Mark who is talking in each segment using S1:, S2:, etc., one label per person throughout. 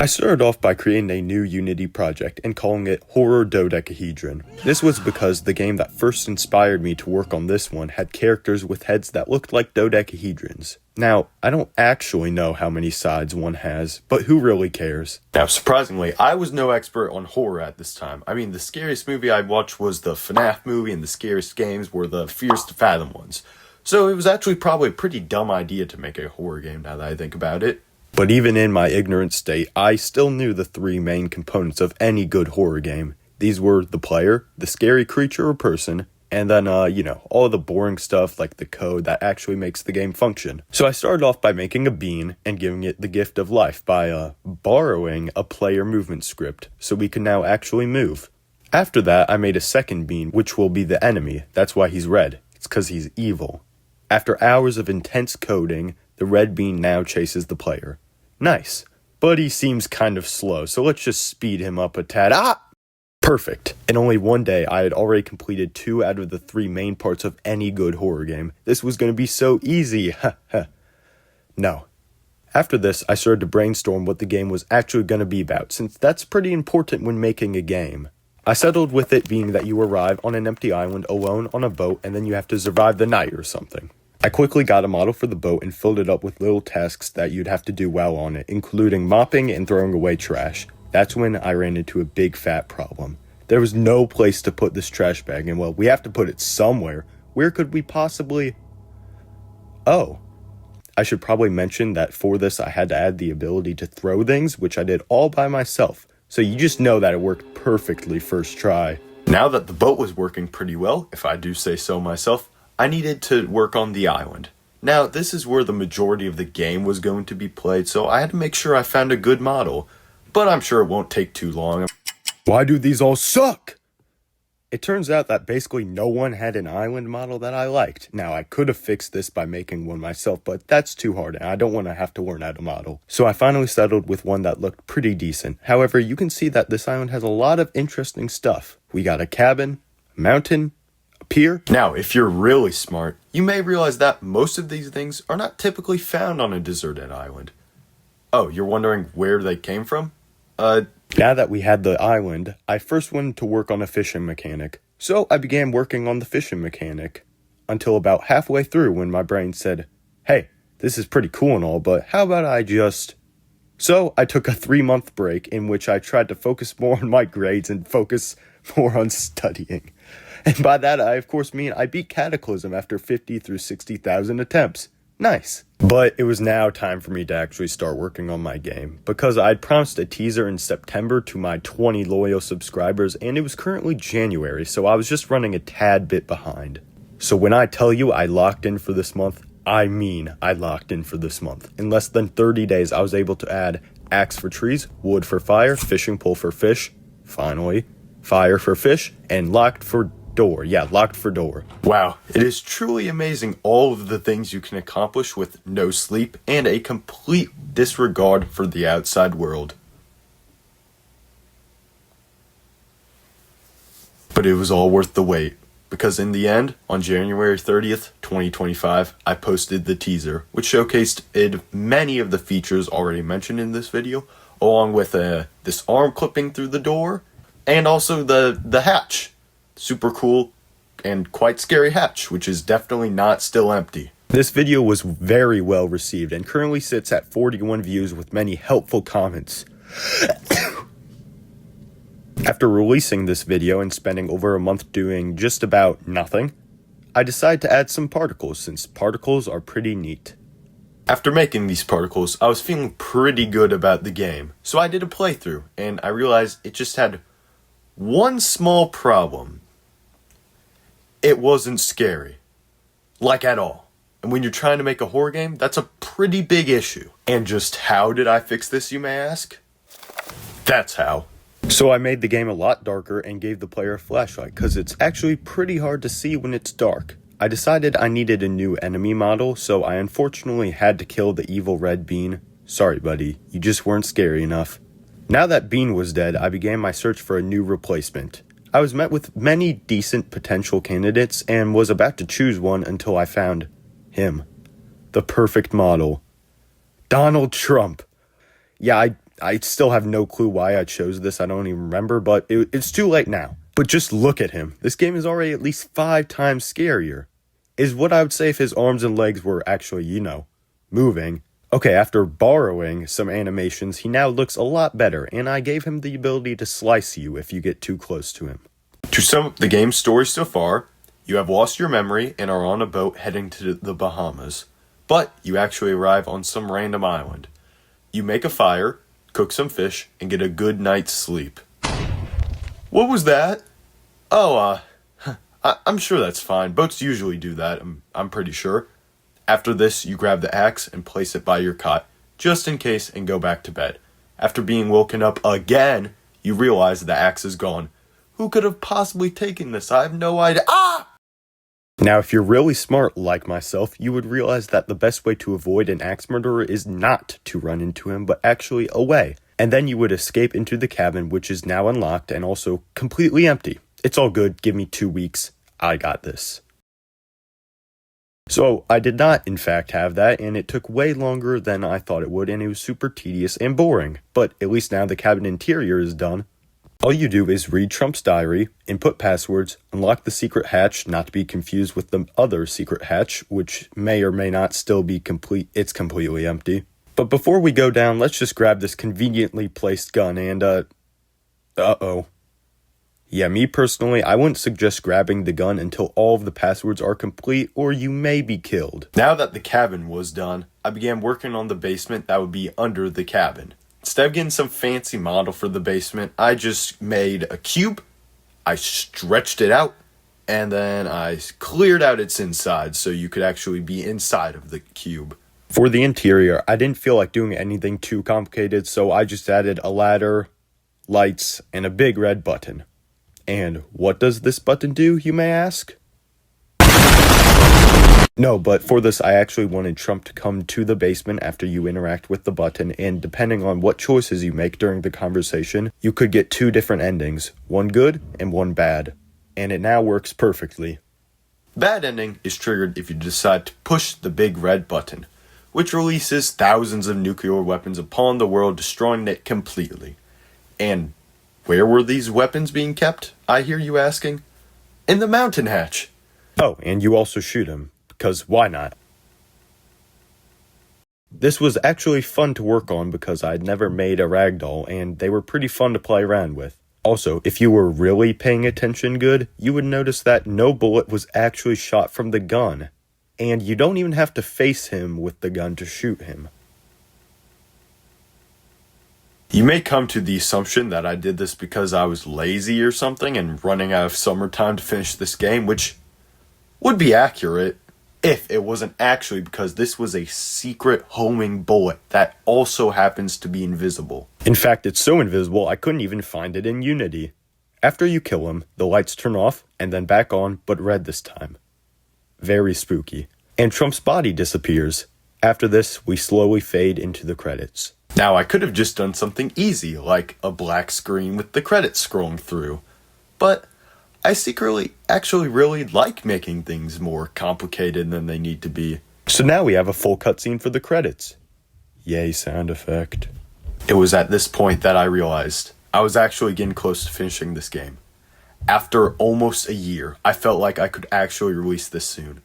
S1: I started off by creating a new Unity project and calling it Horror Dodecahedron. This was because the game that first inspired me to work on this one had characters with heads that looked like dodecahedrons. Now, I don't actually know how many sides one has, but who really cares? Now, surprisingly, I was no expert on horror at this time. I mean, the scariest movie I'd watched was the FNAF movie, and the scariest games were the Fears to Fathom ones. So it was actually probably a pretty dumb idea to make a horror game now that I think about it. But even in my ignorant state, I still knew the three main components of any good horror game. These were the player, the scary creature or person, and then, all the boring stuff like the code that actually makes the game function. So I started off by making a bean and giving it the gift of life by borrowing a player movement script so we can now actually move. After that, I made a second bean, which will be the enemy. That's why he's red. It's because he's evil. After hours of intense coding, the red bean now chases the player. Nice. But he seems kind of slow, so let's just speed him up a tad. Perfect. In only one day, I had already completed 2 out of the 3 main parts of any good horror game. This was going to be so easy. No. After this, I started to brainstorm what the game was actually going to be about, since that's pretty important when making a game. I settled with it being that you arrive on an empty island alone on a boat, and then you have to survive the night or something. I quickly got a model for the boat and filled it up with little tasks that you'd have to do while on it, including mopping and throwing away trash. That's when I ran into a big fat problem. There was no place to put this trash bag, and well, we have to put it somewhere. Where could we possibly... Oh. I should probably mention that for this I had to add the ability to throw things, which I did all by myself. So you just know that it worked perfectly first try. Now that the boat was working pretty well, if I do say so myself, I needed to work on the island. Now, this is where the majority of the game was going to be played, so I had to make sure I found a good model. But I'm sure it won't take too long. Why do these all suck? It turns out that basically no one had an island model that I liked. Now, I could have fixed this by making one myself, but that's too hard, and I don't want to have to learn how to model. So I finally settled with one that looked pretty decent. However, you can see that this island has a lot of interesting stuff. We got a cabin, a mountain, pier. Now, if you're really smart, you may realize that most of these things are not typically found on a deserted island. Oh, you're wondering where they came from? Now that we had the island, I first wanted to work on a fishing mechanic. So I began working on the fishing mechanic until about halfway through when my brain said, hey, this is pretty cool and all, but how about I just... So I took a 3-month break in which I tried to focus more on my grades and focus more on studying. And by that, I of course mean I beat Cataclysm after 50 through 60,000 attempts. Nice. But it was now time for me to actually start working on my game, because I'd promised a teaser in September to my 20 loyal subscribers, and it was currently January, so I was just running a tad bit behind. So when I tell you I locked in for this month, I mean I locked in for this month. In less than 30 days, I was able to add axe for trees, wood for fire, fishing pole for fish, finally, fire for fish, and locked for door. Yeah, locked for door. Wow, it is truly amazing all of the things you can accomplish with no sleep and a complete disregard for the outside world. But it was all worth the wait, because in the end, on January 30th, 2025, I posted the teaser, which showcased many of the features already mentioned in this video, along with this arm clipping through the door, and also the hatch. Super cool and quite scary hatch, which is definitely not still empty. This video was very well received and currently sits at 41 views with many helpful comments. After releasing this video and spending over a month doing just about nothing, I decided to add some particles since particles are pretty neat. After making these particles, I was feeling pretty good about the game, so I did a playthrough and I realized it just had one small problem. It wasn't scary. Like at all. And when you're trying to make a horror game, that's a pretty big issue. And just how did I fix this, you may ask? That's how. So I made the game a lot darker and gave the player a flashlight, because it's actually pretty hard to see when it's dark. I decided I needed a new enemy model, so I unfortunately had to kill the evil red bean. Sorry, buddy, you just weren't scary enough. Now that Bean was dead, I began my search for a new replacement. I was met with many decent potential candidates and was about to choose one until I found him. The perfect model. Donald Trump. Yeah, I still have no clue why I chose this. I don't even remember, but it's too late now. But just look at him. This game is already at least 5 times scarier. Is what I would say if his arms and legs were actually, moving. Okay, after borrowing some animations, he now looks a lot better, and I gave him the ability to slice you if you get too close to him. To sum up the game's story so far, you have lost your memory and are on a boat heading to the Bahamas, but you actually arrive on some random island. You make a fire, cook some fish, and get a good night's sleep. What was that? Oh, I'm sure that's fine. Boats usually do that, I'm pretty sure. After this, you grab the axe and place it by your cot, just in case, and go back to bed. After being woken up again, you realize the axe is gone. Who could have possibly taken this? I have no idea. Now, if you're really smart like myself, you would realize that the best way to avoid an axe murderer is not to run into him, but actually away. And then you would escape into the cabin, which is now unlocked and also completely empty. It's all good. Give me 2 weeks. I got this. So, I did not, in fact, have that, and it took way longer than I thought it would, and it was super tedious and boring. But at least now the cabin interior is done. All you do is read Trump's diary, input passwords, unlock the secret hatch, not to be confused with the other secret hatch, which may or may not still be complete. It's completely empty. But before we go down, let's just grab this conveniently placed gun and, uh-oh. Yeah, me personally, I wouldn't suggest grabbing the gun until all of the passwords are complete, or you may be killed. Now that the cabin was done, I began working on the basement that would be under the cabin. Instead of getting some fancy model for the basement, I just made a cube, I stretched it out, and then I cleared out its inside so you could actually be inside of the cube. For the interior, I didn't feel like doing anything too complicated, so I just added a ladder, lights, and a big red button. And what does this button do, you may ask? No, but for this, I actually wanted Trump to come to the basement after you interact with the button, and depending on what choices you make during the conversation, you could get 2 different endings, one good and one bad. And it now works perfectly. Bad ending is triggered if you decide to push the big red button, which releases thousands of nuclear weapons upon the world, destroying it completely. And where were these weapons being kept, I hear you asking? In the mountain hatch. Oh, and you also shoot him, because why not? This was actually fun to work on because I'd never made a ragdoll, and they were pretty fun to play around with. Also, if you were really paying attention good, you would notice that no bullet was actually shot from the gun, and you don't even have to face him with the gun to shoot him. You may come to the assumption that I did this because I was lazy or something and running out of summertime to finish this game, which would be accurate if it wasn't actually because this was a secret homing bullet that also happens to be invisible. In fact, it's so invisible I couldn't even find it in Unity. After you kill him, the lights turn off and then back on, but red this time. Very spooky. And Trump's body disappears. After this, we slowly fade into the credits. Now, I could have just done something easy, like a black screen with the credits scrolling through. But I secretly actually really like making things more complicated than they need to be. So now we have a full cutscene for the credits. Yay, sound effect. It was at this point that I realized I was actually getting close to finishing this game. After almost a year, I felt like I could actually release this soon.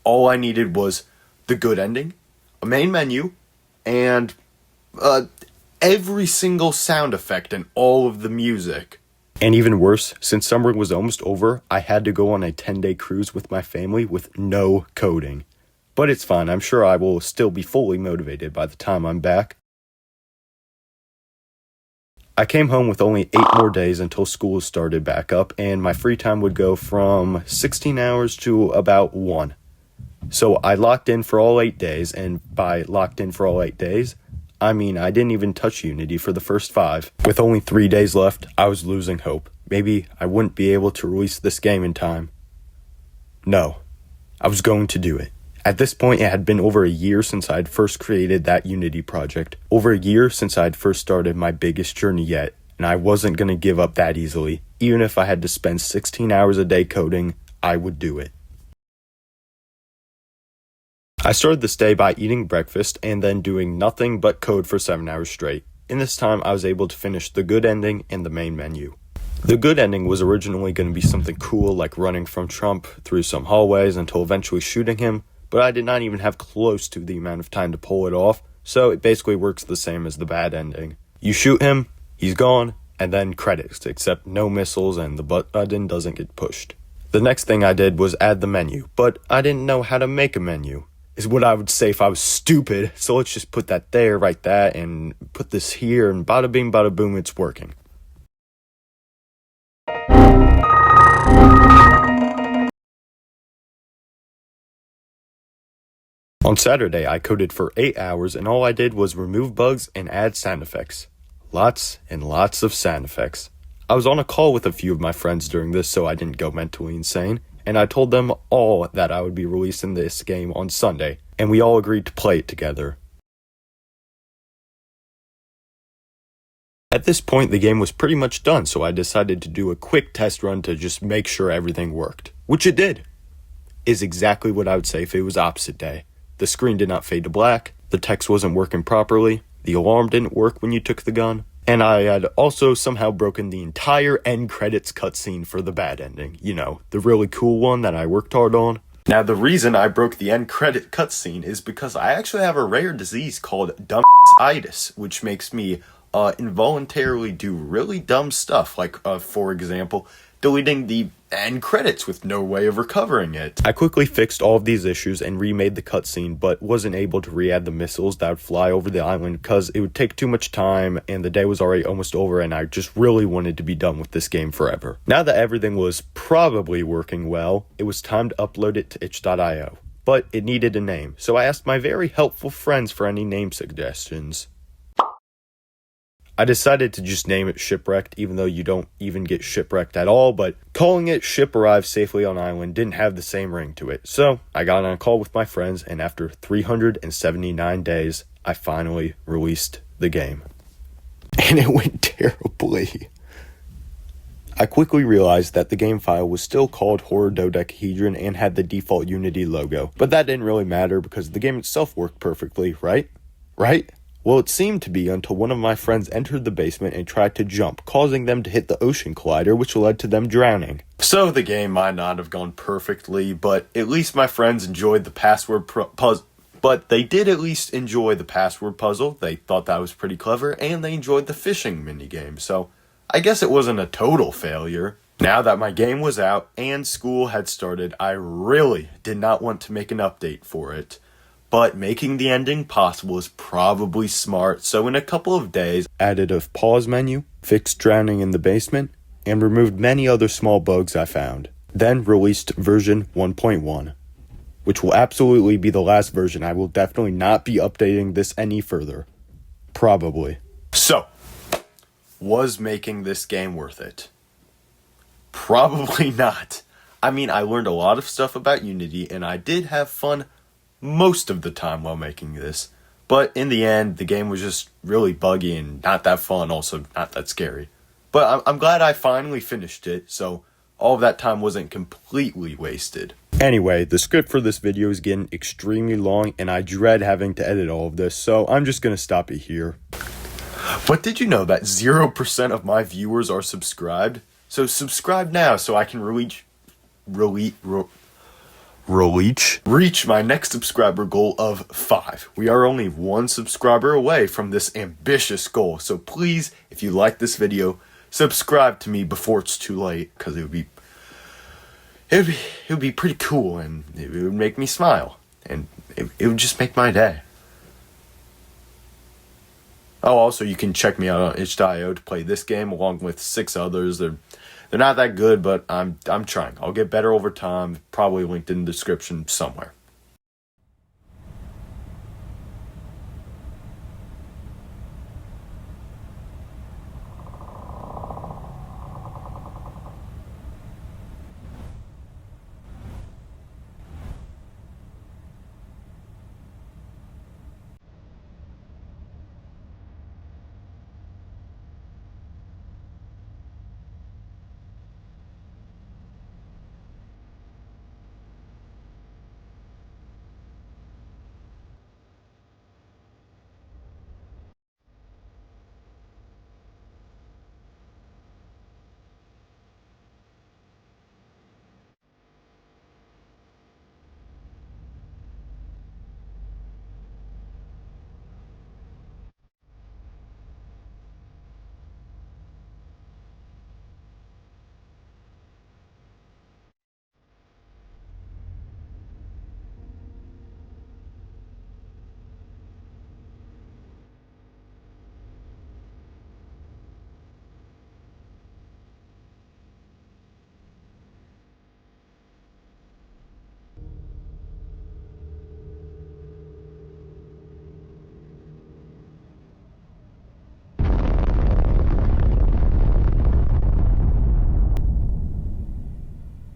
S1: All I needed was the good ending, a main menu, and every single sound effect and all of the music. And even worse, since summer was almost over, I had to go on a 10-day cruise with my family with no coding. But it's fine, I'm sure I will still be fully motivated by the time I'm back. I came home with only 8 more days until school started back up, and my free time would go from 16 hours to about 1. So I locked in for all 8 days, and by locked in for all 8 days, I mean, I didn't even touch Unity for the first 5. With only 3 days left, I was losing hope. Maybe I wouldn't be able to release this game in time. No, I was going to do it. At this point, it had been over a year since I'd first created that Unity project. Over a year since I'd first started my biggest journey yet, and I wasn't going to give up that easily. Even if I had to spend 16 hours a day coding, I would do it. I started this day by eating breakfast and then doing nothing but code for 7 hours straight. In this time, I was able to finish the good ending and the main menu. The good ending was originally going to be something cool like running from Trump through some hallways until eventually shooting him, but I did not even have close to the amount of time to pull it off, so it basically works the same as the bad ending. You shoot him, he's gone, and then credits, except no missiles and the button doesn't get pushed. The next thing I did was add the menu, but I didn't know how to make a menu, is what I would say if I was stupid, so let's just put that there, write that, and put this here, and bada bing bada boom, it's working. On Saturday, I coded for 8 hours, and all I did was remove bugs and add sound effects. Lots and lots of sound effects. I was on a call with a few of my friends during this, so I didn't go mentally insane, and I told them all that I would be releasing this game on Sunday, and we all agreed to play it together. At this point, the game was pretty much done, so I decided to do a quick test run to just make sure everything worked. Which it did. Is exactly what I would say if it was opposite day. The screen did not fade to black, the text wasn't working properly, the alarm didn't work when you took the gun, and I had also somehow broken the entire end credits cutscene for the bad ending. You know, the really cool one that I worked hard on. Now, the reason I broke the end credit cutscene is because I actually have a rare disease called dumb-itis, which makes me involuntarily do really dumb stuff, like, for example, deleting the end credits with no way of recovering it. I quickly fixed all of these issues and remade the cutscene, but wasn't able to re-add the missiles that would fly over the island because it would take too much time and the day was already almost over and I just really wanted to be done with this game forever. Now that everything was probably working well, it was time to upload it to itch.io. But it needed a name, so I asked my very helpful friends for any name suggestions. I decided to just name it Shipwrecked, even though you don't even get shipwrecked at all, but calling it Ship Arrived Safely on Island didn't have the same ring to it. So I got on a call with my friends, and after 379 days, I finally released the game. And it went terribly. I quickly realized that the game file was still called Horror Dodecahedron and had the default Unity logo, but that didn't really matter because the game itself worked perfectly, right? Right? Well, it seemed to be until one of my friends entered the basement and tried to jump, causing them to hit the ocean collider, which led to them drowning. So the game might not have gone perfectly, but at least my friends enjoyed the password puzzle. But they did at least enjoy the password puzzle. They thought that was pretty clever, and they enjoyed the fishing minigame. So I guess it wasn't a total failure. Now that my game was out and school had started, I really did not want to make an update for it. But making the ending possible is probably smart, so in a couple of days, added a pause menu, fixed drowning in the basement, and removed many other small bugs I found. Then released version 1.1, which will absolutely be the last version. I will definitely not be updating this any further. Probably. So, was making this game worth it? Probably not. I mean, I learned a lot of stuff about Unity, and I did have fun most of the time while making this, but in the end the game was just really buggy and not that fun, also not that scary. But I'm glad I finally finished it, so all of that time wasn't completely wasted. Anyway, the script for this video is getting extremely long and I dread having to edit all of this, so I'm just gonna stop it here. But did you know that 0% of my viewers are subscribed? So subscribe now so I can reach my next subscriber goal of 5. We are only 1 subscriber away from this ambitious goal, so please, if you like this video, subscribe to me before it's too late, because it would be pretty cool, and it would make me smile, and it would just make my day. Oh, also, you can check me out on itch.io to play this game along with 6 others. They're not that good, but I'm trying. I'll get better over time. Probably linked in the description somewhere.